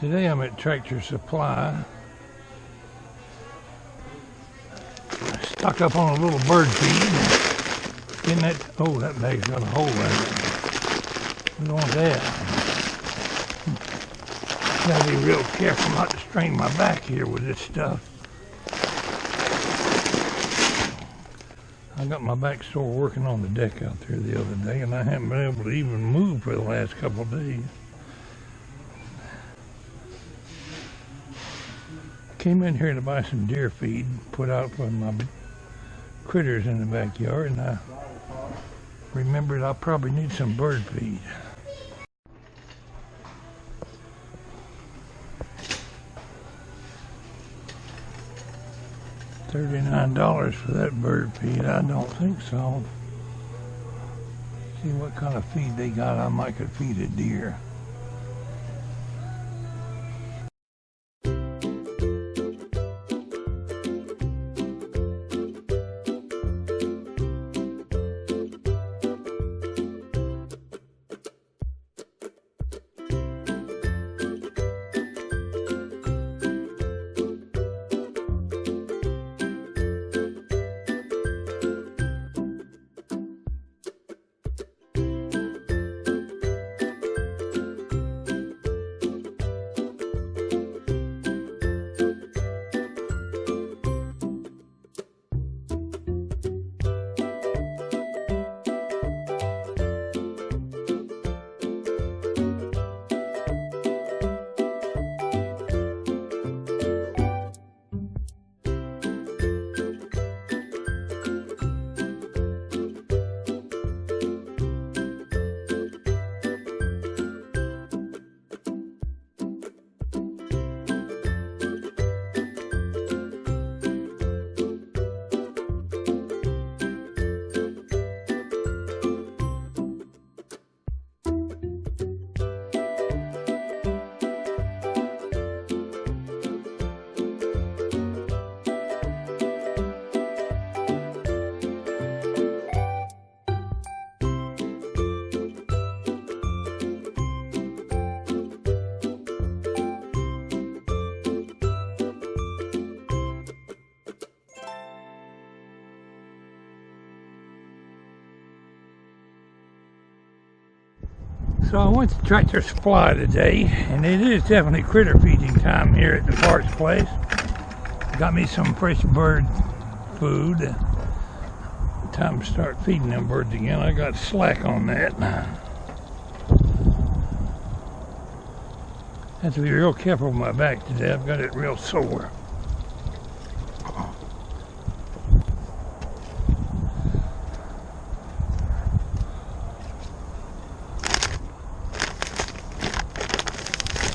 Today I'm at Tractor Supply. Stock up on a little bird feed. Isn't that? Oh, that bag's got a hole in it. We don't want that. Gotta be real careful not to strain my back here with this stuff. I got my back sore working on the deck out there the other day, and I haven't been able to even move for the last couple of days. Came in here to buy some deer feed, put out for my critters in the backyard, and I remembered I probably need some bird feed. $39 for that bird feed? I don't think so. See what kind of feed they got. I might could feed a deer. So I went to Tractor Supply today, and it is definitely critter feeding time here at the Pwalpar Place. Got me some fresh bird food. Time to start feeding them birds again. I got slack on that. Have to be real careful with my back today. I've got it real sore.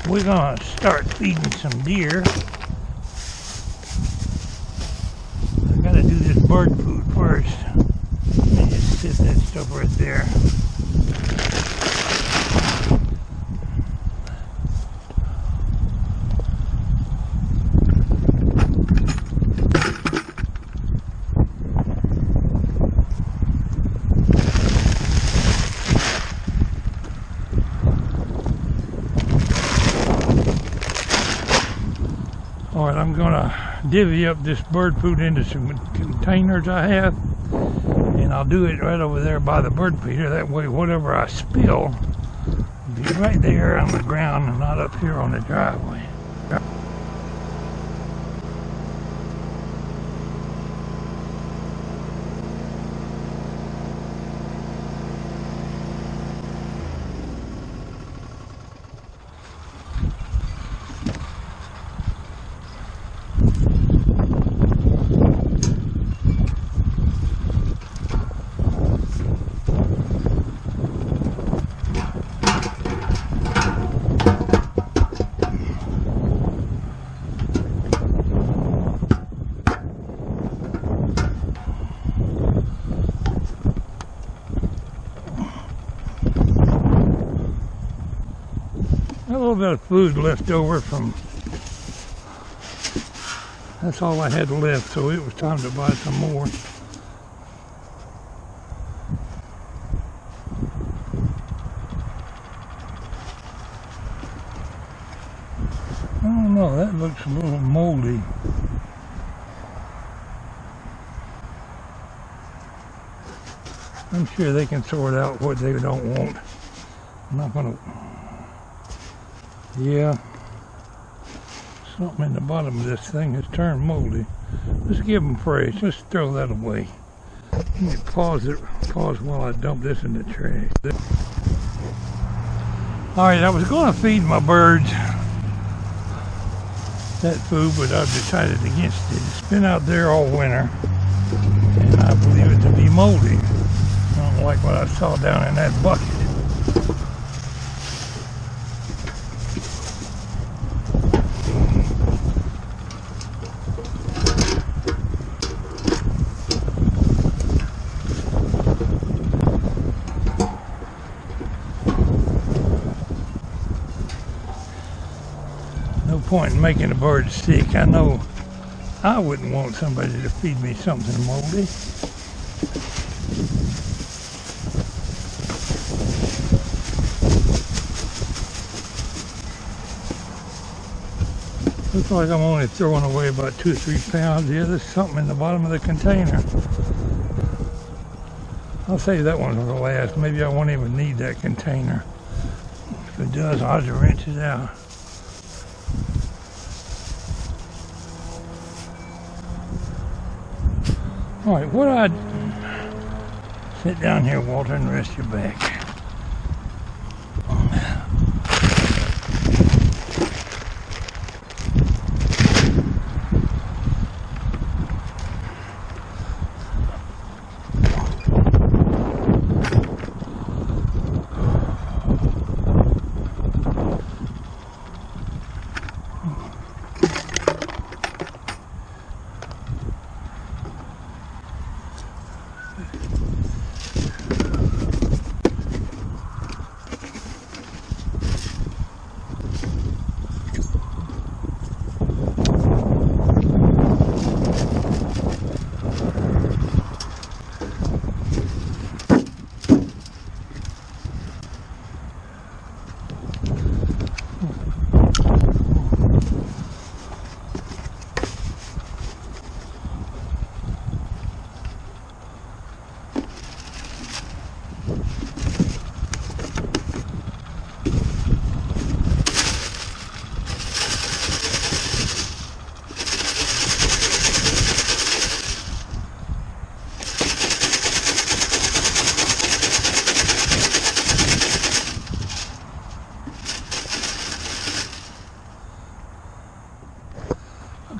We're gonna start feeding some deer. I gotta do this bird food first. Let me just sit that stuff right there. Alright, I'm gonna divvy up this bird food into some containers I have, and I'll do it right over there by the bird feeder. That way whatever I spill will be right there on the ground and not up here on the driveway. A little bit of food left over from, that's all I had left, so it was time to buy some more. don't know, that looks a little moldy. I'm sure they can sort out what they don't want. I'm not gonna, yeah. Something in the bottom of this thing has turned moldy. Let's give them praise. Let's throw that away. Let me pause while I dump this in the trash. Alright, I was going to feed my birds that food, but I've decided against it. It's been out there all winter, and I believe it to be moldy. I don't like what I saw down in that bucket. No point in making the birds sick. I know I wouldn't want somebody to feed me something moldy. Looks like I'm only throwing away about 2 or 3 pounds. Yeah, there's something in the bottom of the container. I'll save that one for the last. Maybe I won't even need that container. If it does, I'll just rinse it out. Alright, what I'd sit down here, Walter, and rest your back.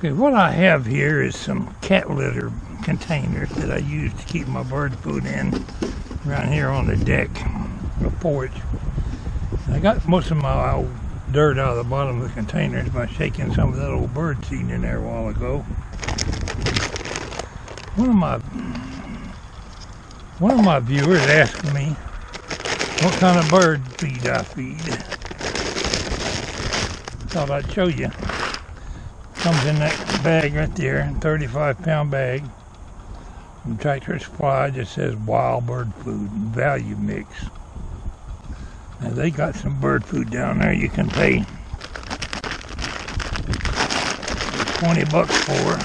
Okay, what I have here is some cat litter containers that I use to keep my bird food in around here on the deck, the porch. I got most of my old dirt out of the bottom of the containers by shaking some of that old bird seed in there a while ago. One of my viewers asked me what kind of bird feed I feed. Thought I'd show you. Comes in that bag right there, 35-pound bag from Tractor Supply. Just says wild bird food value mix. Now they got some bird food down there you can pay $20 for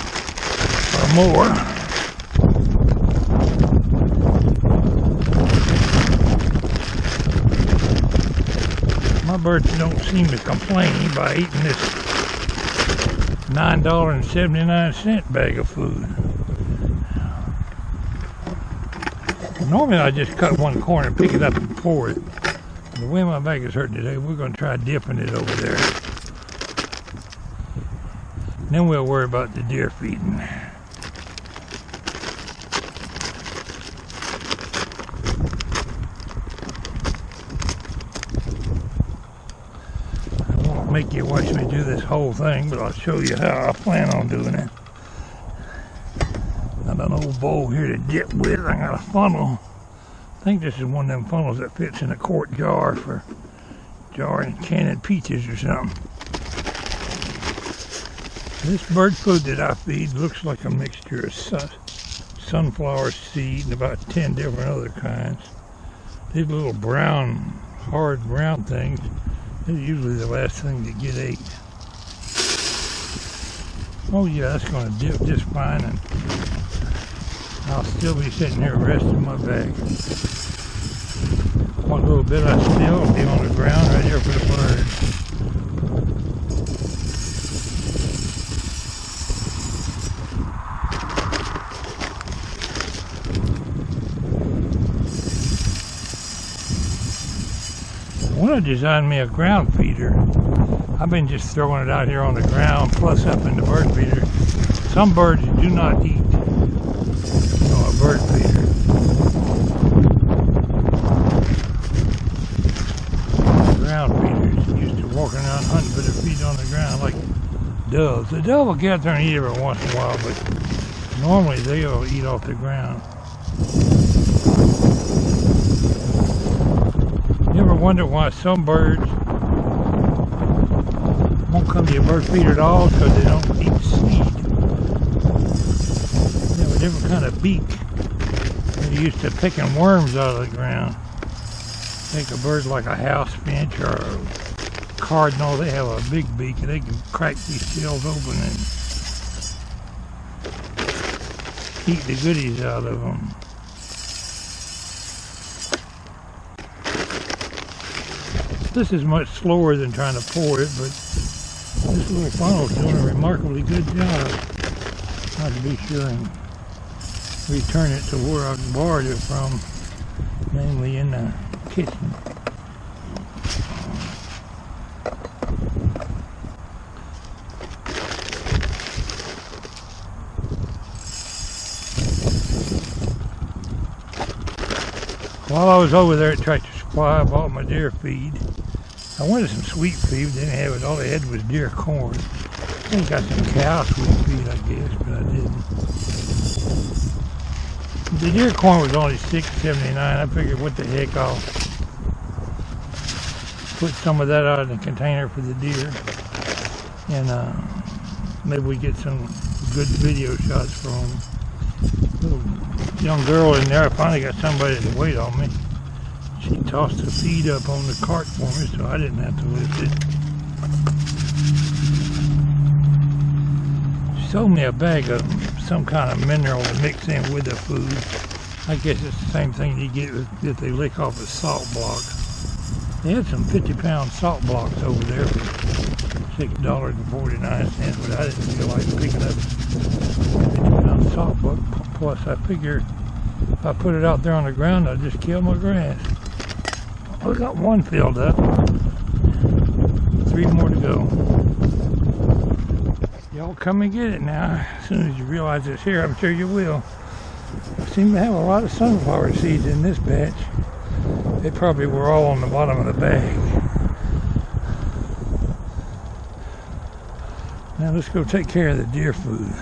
or more. My birds don't seem to complain by eating this $9.79 bag of food. Normally I just cut one corner and pick it up and pour it. The way my back is hurting today, we're going to try dipping it over there. And then we'll worry about the deer feeding. Make you watch me do this whole thing, but I'll show you how I plan on doing it. Got an old bowl here to dip with. I got a funnel. I think this is one of them funnels that fits in a quart jar for jarring canning peaches or something. This bird food that I feed looks like a mixture of sunflower seed and about 10 different other kinds. These little brown, hard brown things, they're usually the last thing to get ate. Oh yeah, that's going to dip just fine, and I'll still be sitting here resting my back. What little bit I spill will be on the ground right here for the birds. I want to design me a ground feeder. I've been just throwing it out here on the ground, plus up in the bird feeder. Some birds do not eat a bird feeder. Ground feeders used to walk around hunting for their feet on the ground like doves. The dove will get out there and eat every once in a while, but normally they'll eat off the ground. You ever wonder why some birds won't come to your bird feeder at all? Because they don't eat seed. They have a different kind of beak. They're used to picking worms out of the ground. Take a bird like a house finch or a cardinal, they have a big beak and they can crack these shells open and eat the goodies out of them. This is much slower than trying to pour it, but this little funnel is doing a remarkably good job. I have to be sure and return it to where I borrowed it from, namely in the kitchen. While I was over there at Tractor Supply, I bought my deer feed. I wanted some sweet feed, didn't have it. All they had was deer corn. I think I got some cow sweet feed, I guess, but I didn't. The deer corn was only $6.79. I figured, what the heck, I'll put some of that out in the container for the deer, and maybe we get some good video shots for them. Little young girl in there, I finally got somebody to wait on me. She tossed the feed up on the cart for me, so I didn't have to lift it. She sold me a bag of some kind of mineral to mix in with the food. I guess it's the same thing you get if they lick off a salt block. They had some 50-pound salt blocks over there for $6.49, but I didn't feel like picking up 50-pound salt block. Plus, I figured if I put it out there on the ground, I'd just kill my grass. We got one filled up. 3 more to go. Y'all come and get it now. As soon as you realize it's here, I'm sure you will. I seem to have a lot of sunflower seeds in this batch. They probably were all on the bottom of the bag. Now let's go take care of the deer food.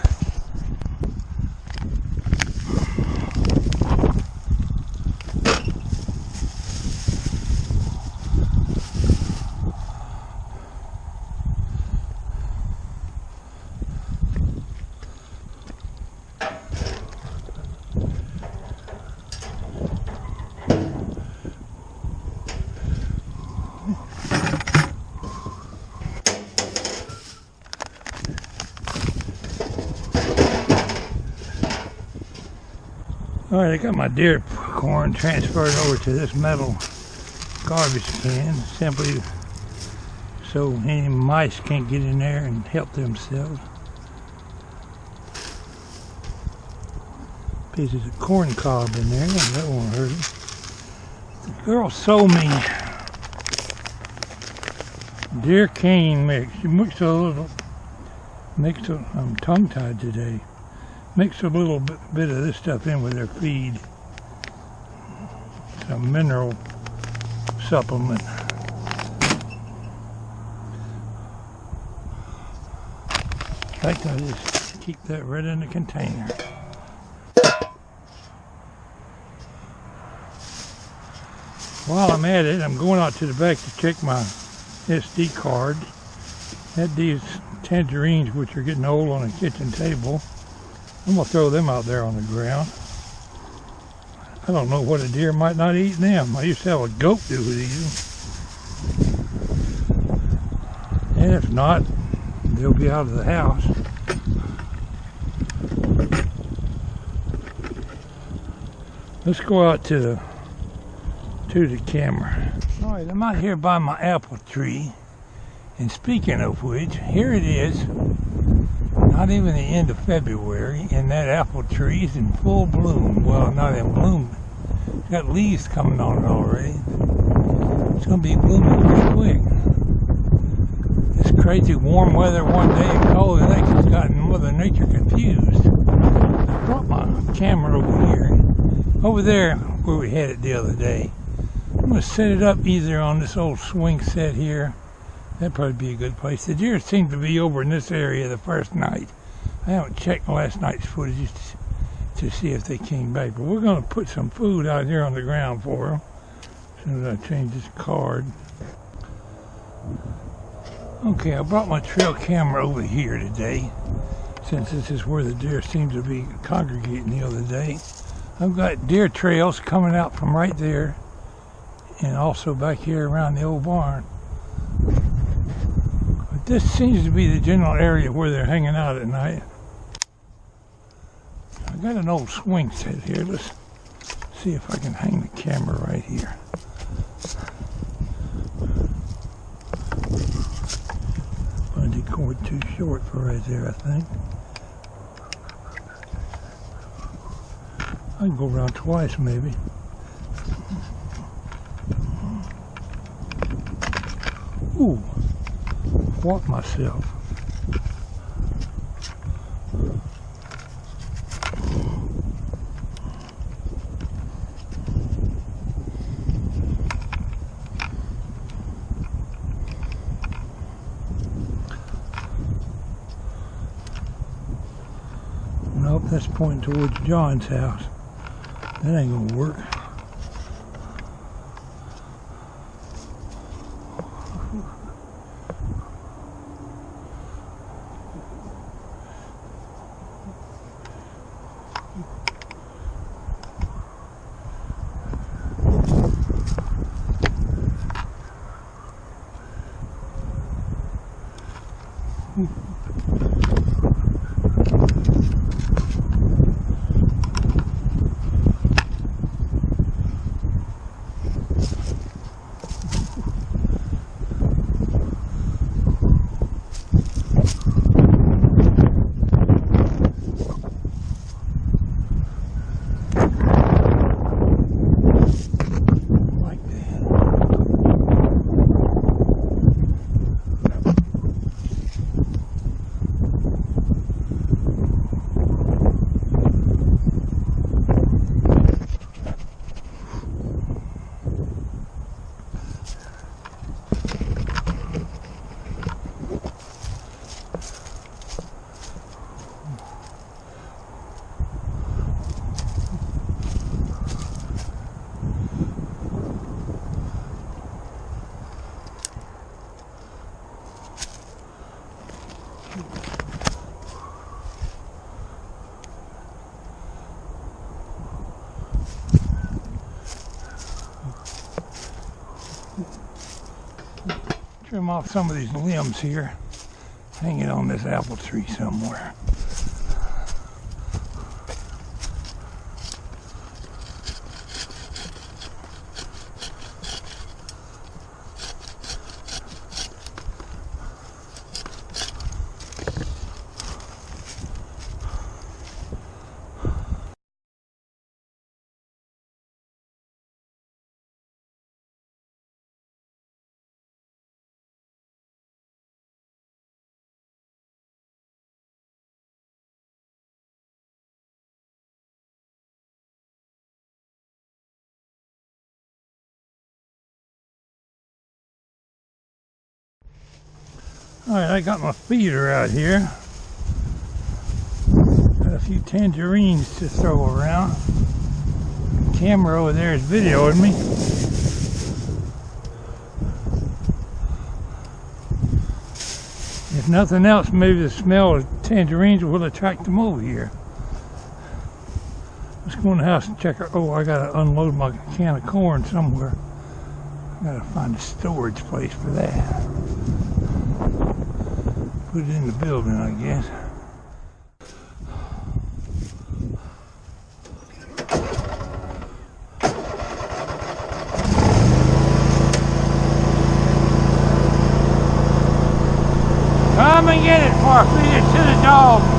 Alright, I got my deer corn transferred over to this metal garbage can, simply so any mice can't get in there and help themselves. Pieces of corn cob in there, that won't hurt it. The girl sold me deer cane mix. She mixed a little, I'm tongue tied today. Mix a little bit of this stuff in with their feed. Some mineral supplement. In fact, I just keep that right in the container. While I'm at it, I'm going out to the back to check my SD card. Had these tangerines, which are getting old, on the kitchen table. I'm going to throw them out there on the ground. I don't know what a deer might not eat them. I used to have a goat do with these. And if not, they'll be out of the house. Let's go out to the camera. All right, I'm out here by my apple tree, and speaking of which, here it is. Not even the end of February, and that apple tree is in full bloom. Well, not in bloom. It's got leaves coming on it already. It's going to be blooming pretty quick. This crazy warm weather one day and cold the next has gotten Mother Nature confused. I brought my camera over here. Over there, where we had it the other day. I'm going to set it up either on this old swing set here. That'd probably be a good place. The deer seemed to be over in this area the first night. I haven't checked last night's footage to see if they came back. But we're going to put some food out here on the ground for them as soon as I change this card. Okay, I brought my trail camera over here today, since this is where the deer seemed to be congregating the other day. I've got deer trails coming out from right there, and also back here around the old barn. But this seems to be the general area where they're hanging out at night. I got an old swing set here. Let's see if I can hang the camera right here. Bungee cord too short for right there, I think. I can go around twice maybe. Ooh, walk myself. Nope, that's pointing towards John's house. That ain't gonna work. Trim off some of these limbs here, hang it on this apple tree somewhere. Alright, I got my feeder out here. Got a few tangerines to throw around. The camera over there is videoing me. If nothing else, maybe the smell of tangerines will attract them over here. Let's go in the house and check. Oh, I gotta unload my can of corn somewhere. I gotta find a storage place for that. Put it in the building, I guess. Come and get it before I feed it to the dog.